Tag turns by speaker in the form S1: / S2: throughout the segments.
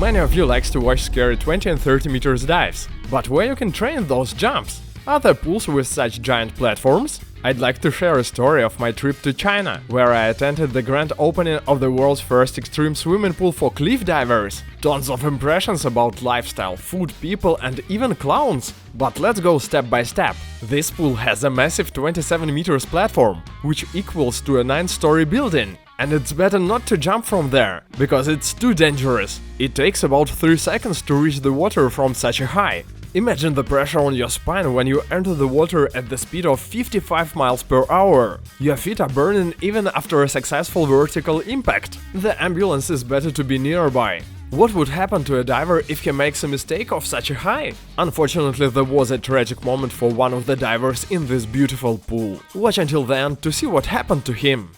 S1: Many of you likes to watch scary 20 and 30 meters dives, but where you can train those jumps? Are there pools with such giant platforms? I'd like to share a story of my trip to China, where I attended the grand opening of the world's first extreme swimming pool for cliff divers. Tons of impressions about lifestyle, food, people and even clowns. But let's go step by step. This pool has a massive 27 meters platform, which equals to a 9-story building. And it's better not to jump from there, because it's too dangerous. It takes about 3 seconds to reach the water from such a height. Imagine the pressure on your spine when you enter the water at the speed of 55 miles per hour. Your feet are burning even after a successful vertical impact. The ambulance is better to be nearby. What would happen to a diver if he makes a mistake of such a height? Unfortunately, there was a tragic moment for one of the divers in this beautiful pool. Watch until the end to see what happened to him.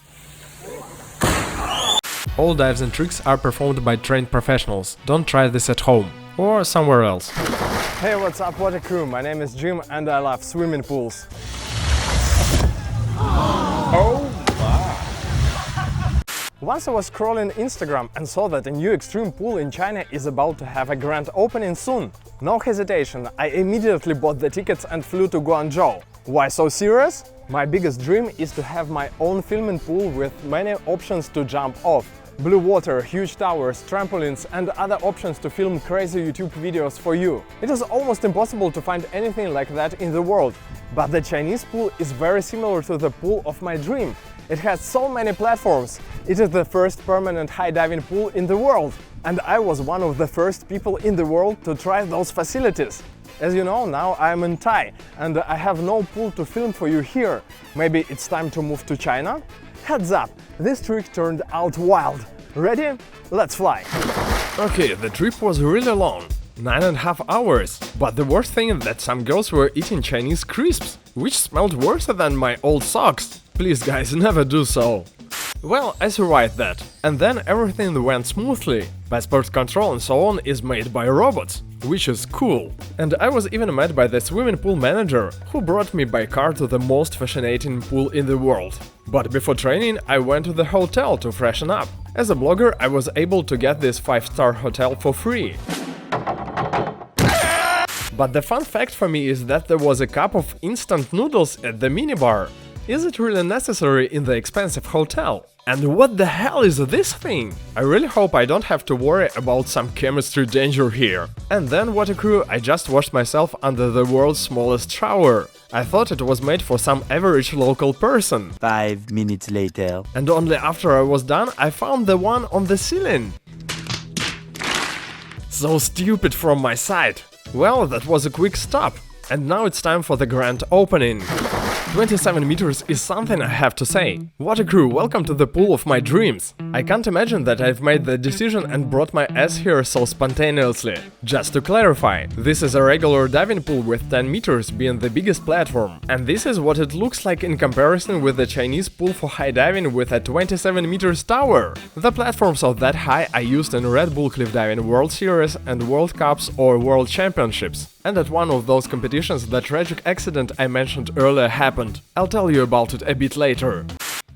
S1: All dives and tricks are performed by trained professionals. Don't try this at home or somewhere else.
S2: Hey, what's up, water crew? My name is Jim and I love swimming pools. Oh my! Once I was scrolling Instagram and saw that a new extreme pool in China is about to have a grand opening soon. No hesitation, I immediately bought the tickets and flew to Guangzhou. Why so serious? My biggest dream is to have my own filming pool with many options to jump off. Blue water, huge towers, trampolines and other options to film crazy YouTube videos for you. It is almost impossible to find anything like that in the world, but the Chinese pool is very similar to the pool of my dream. It has so many platforms. It is the first permanent high diving pool in the world, and I was one of the first people in the world to try those facilities. As you know, now I'm in Thai and I have no pool to film for you here. Maybe it's time to move to China? Heads up, this trick turned out wild. Ready? Let's fly!
S1: Okay, the trip was really long, 9.5 hours. But the worst thing is that some girls were eating Chinese crisps, which smelled worse than my old socks. Please guys, never do so. Well, I survived that, and then everything went smoothly. Passport control and so on is made by robots, which is cool. And I was even met by the swimming pool manager, who brought me by car to the most fascinating pool in the world. But before training, I went to the hotel to freshen up. As a blogger, I was able to get this 5-star hotel for free. But the fun fact for me is that there was a cup of instant noodles at the minibar. Is it really necessary in the expensive hotel? And what the hell is this thing? I really hope I don't have to worry about some chemistry danger here. And then, water crew, I just washed myself under the world's smallest shower. I thought it was made for some average local person.
S3: 5 minutes later.
S1: And only after I was done, I found the one on the ceiling. So stupid from my side. Well, that was a quick stop. And now it's time for the grand opening. 27 meters is something I have to say. Water crew, welcome to the pool of my dreams. I can't imagine that I've made the decision and brought my ass here so spontaneously. Just to clarify, this is a regular diving pool with 10 meters being the biggest platform. And this is what it looks like in comparison with the Chinese pool for high diving with a 27 meters tower. The platforms of that high are used in Red Bull Cliff Diving World Series and World Cups or World Championships. And at one of those competitions the tragic accident I mentioned earlier happened. I'll tell you about it a bit later.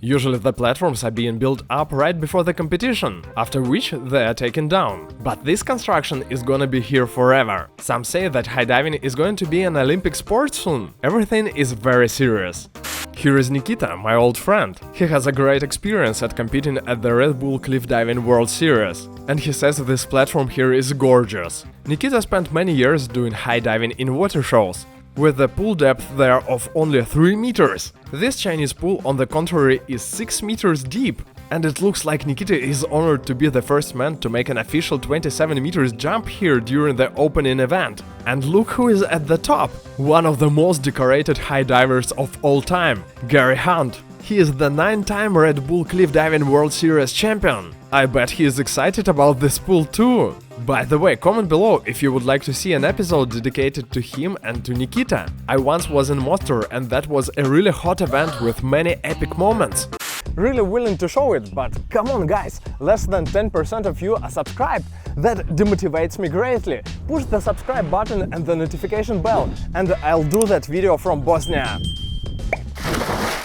S1: Usually the platforms are being built up right before the competition, after which they are taken down. But this construction is gonna be here forever. Some say that high diving is going to be an Olympic sport soon. Everything is very serious. Here is Nikita, my old friend. He has a great experience at competing at the Red Bull Cliff Diving World Series, and he says this platform here is gorgeous. Nikita spent many years doing high diving in water shows, with the pool depth there of only 3 meters. This Chinese pool, on the contrary, is 6 meters deep. And it looks like Nikita is honored to be the first man to make an official 27 meters jump here during the opening event. And look who is at the top! One of the most decorated high divers of all time, Gary Hunt. He is the 9-time Red Bull Cliff Diving World Series champion. I bet he is excited about this pool too. By the way, comment below if you would like to see an episode dedicated to him and to Nikita. I once was in Mostar and that was a really hot event with many epic moments.
S2: Really willing to show it, but come on guys, less than 10% of you are subscribed. That demotivates me greatly. Push the subscribe button and the notification bell, and I'll do that video from Bosnia.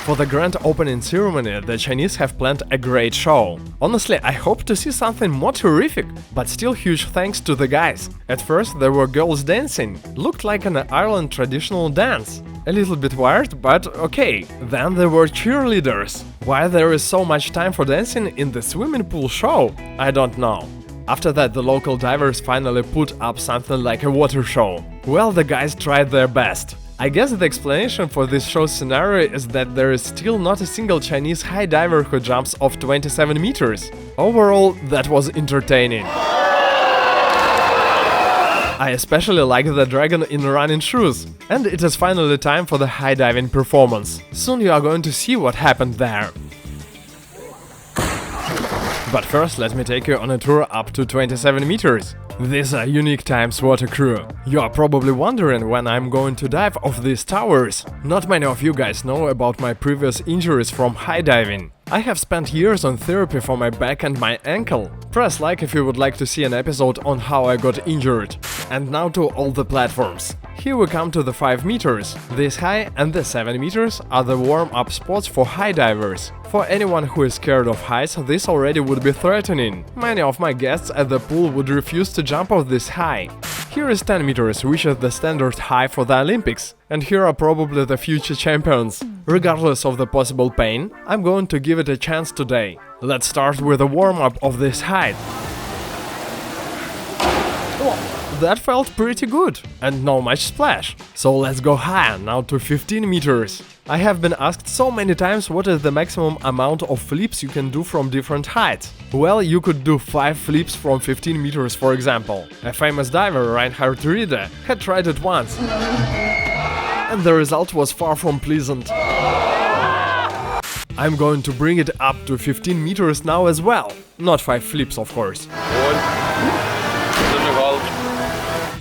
S1: For the grand opening ceremony, the Chinese have planned a great show. Honestly, I hope to see something more terrific, but still huge thanks to the guys. At first there were girls dancing, looked like an Ireland traditional dance. A little bit weird, but okay. Then there were cheerleaders. Why there is so much time for dancing in the swimming pool show? I don't know. After that, the local divers finally put up something like a water show. Well, the guys tried their best. I guess the explanation for this show's scenario is that there is still not a single Chinese high diver who jumps off 27 meters. Overall, that was entertaining. I especially like the dragon in running shoes. And it is finally time for the high diving performance. Soon you are going to see what happened there. But first, let me take you on a tour up to 27 meters. These are Unique Times water crew. You are probably wondering when I'm going to dive off these towers. Not many of you guys know about my previous injuries from high diving. I have spent years on therapy for my back and my ankle. Press like if you would like to see an episode on how I got injured. And now to all the platforms. Here we come to the 5 meters. This high and the 7 meters are the warm-up spots for high divers. For anyone who is scared of heights, this already would be threatening. Many of my guests at the pool would refuse to jump off this high. Here is 10 meters, which is the standard high for the Olympics. And here are probably the future champions. Regardless of the possible pain, I'm going to give it a chance today. Let's start with a warm-up of this height. That felt pretty good, and no much splash. So let's go higher, now to 15 meters. I have been asked so many times what is the maximum amount of flips you can do from different heights. Well, you could do 5 flips from 15 meters, for example. A famous diver, Reinhard Rieder, had tried it once. And the result was far from pleasant. I'm going to bring it up to 15 meters now as well. Not 5 flips, of course.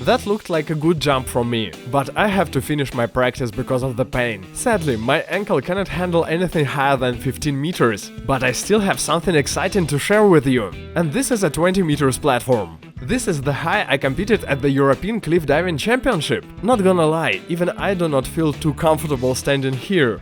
S1: That looked like a good jump from me, but I have to finish my practice because of the pain. Sadly, my ankle cannot handle anything higher than 15 meters, but I still have something exciting to share with you. And this is a 20 meters platform. This is the high I competed at the European Cliff Diving Championship. Not gonna lie, even I do not feel too comfortable standing here.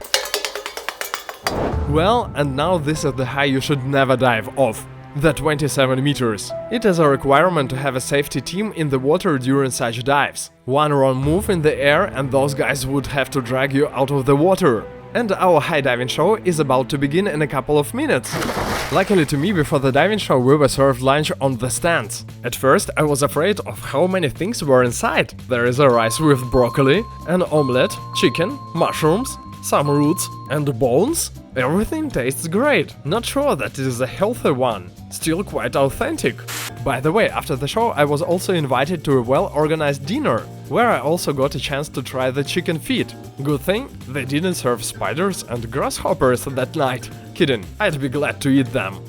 S1: Well, and now this is the high you should never dive off. The 27 meters. It is a requirement to have a safety team in the water during such dives. One wrong move in the air and those guys would have to drag you out of the water. And our high diving show is about to begin in a couple of minutes. Luckily to me, before the diving show we were served lunch on the stands. At first I was afraid of how many things were inside. There is a rice with broccoli, an omelette, chicken, mushrooms, some roots and bones. Everything tastes great. Not sure that it is a healthy one. Still quite authentic. By the way, after the show I was also invited to a well-organized dinner, where I also got a chance to try the chicken feet. Good thing they didn't serve spiders and grasshoppers that night. Kidding, I'd be glad to eat them.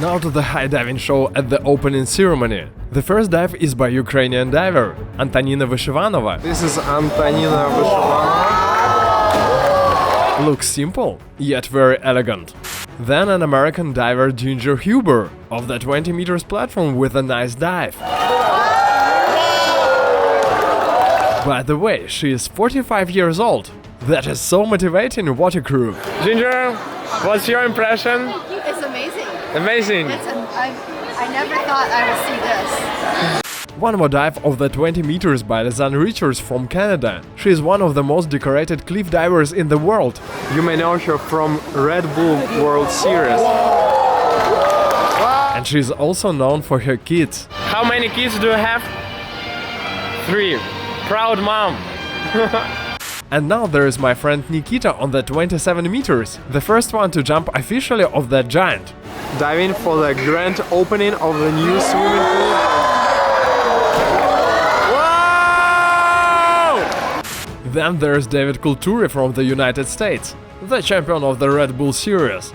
S1: Now to the high diving show at the opening ceremony. The first dive is by Ukrainian diver Antonina Vyshivanova.
S2: This is Antonina Vyshivanova.
S1: Looks simple, yet very elegant. Then an American diver Ginger Huber of the 20 meters platform with a nice dive. By the way, she is 45 years old. That is so motivating, water crew.
S2: Ginger, what's your impression?
S4: It's amazing.
S2: Amazing.
S4: I never thought I would see this.
S1: One more dive of the 20 meters by Lisanne Richards from Canada. She is one of the most decorated cliff divers in the world.
S2: You may know her from Red Bull World Series.
S1: And she is also known for her kids.
S2: How many kids do you have? 3. Proud mom.
S1: And now there is my friend Nikita on the 27 meters, the first one to jump officially off that giant.
S2: Diving for the grand opening of the new swimming pool.
S1: Then there's David Kulturi from the United States, the champion of the Red Bull Series.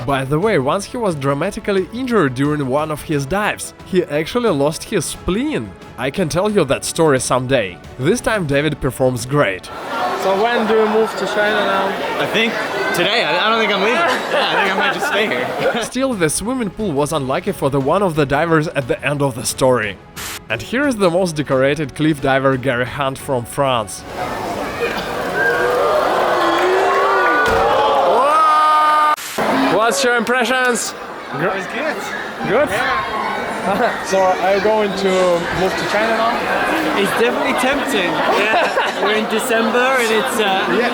S1: By the way, once he was dramatically injured during one of his dives. He actually lost his spleen. I can tell you that story someday. This time David performs great.
S2: So when do you move to China now?
S5: I think today. I don't think I'm leaving. Yeah, I think I might just stay here.
S1: Still, the swimming pool was unlucky for the one of the divers at the end of the story. And here is the most decorated cliff diver Gary Hunt from France. What's your impressions?
S5: That was good.
S1: Good?
S2: So are you going to move to China now?
S5: It's definitely tempting. Yeah. We're in December and it's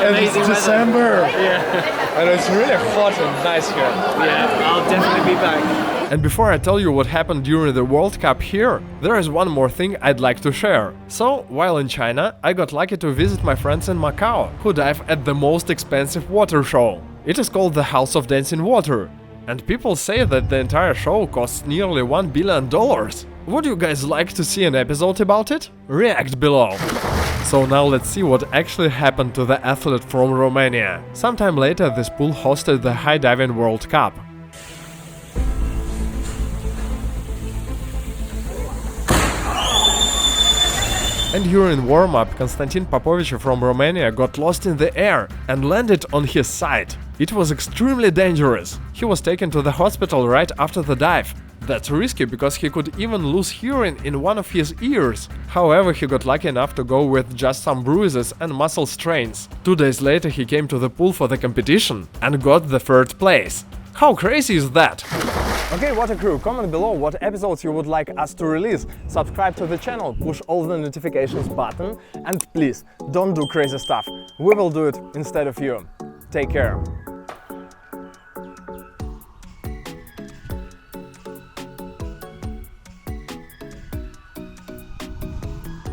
S5: amazing weather.
S2: December.
S5: Yeah.
S2: And it's really hot and nice here.
S5: Yeah, I'll definitely be back.
S1: And before I tell you what happened during the World Cup here, there is one more thing I'd like to share. So, while in China, I got lucky to visit my friends in Macau, who dive at the most expensive water show. It is called the House of Dancing Water. And people say that the entire show costs nearly $1 billion. Would you guys like to see an episode about it? React below. So now let's see what actually happened to the athlete from Romania. Sometime later this pool hosted the High Diving World Cup. And during warm-up, Konstantin Popovic from Romania got lost in the air and landed on his side. It was extremely dangerous. He was taken to the hospital right after the dive. That's risky because he could even lose hearing in one of his ears. However, he got lucky enough to go with just some bruises and muscle strains. 2 days later he came to the pool for the competition and got the 3rd place. How crazy is that?
S2: Okay, Water Crew, comment below what episodes you would like us to release. Subscribe to the channel, push all the notifications button, and please, don't do crazy stuff. We will do it instead of you. Take care.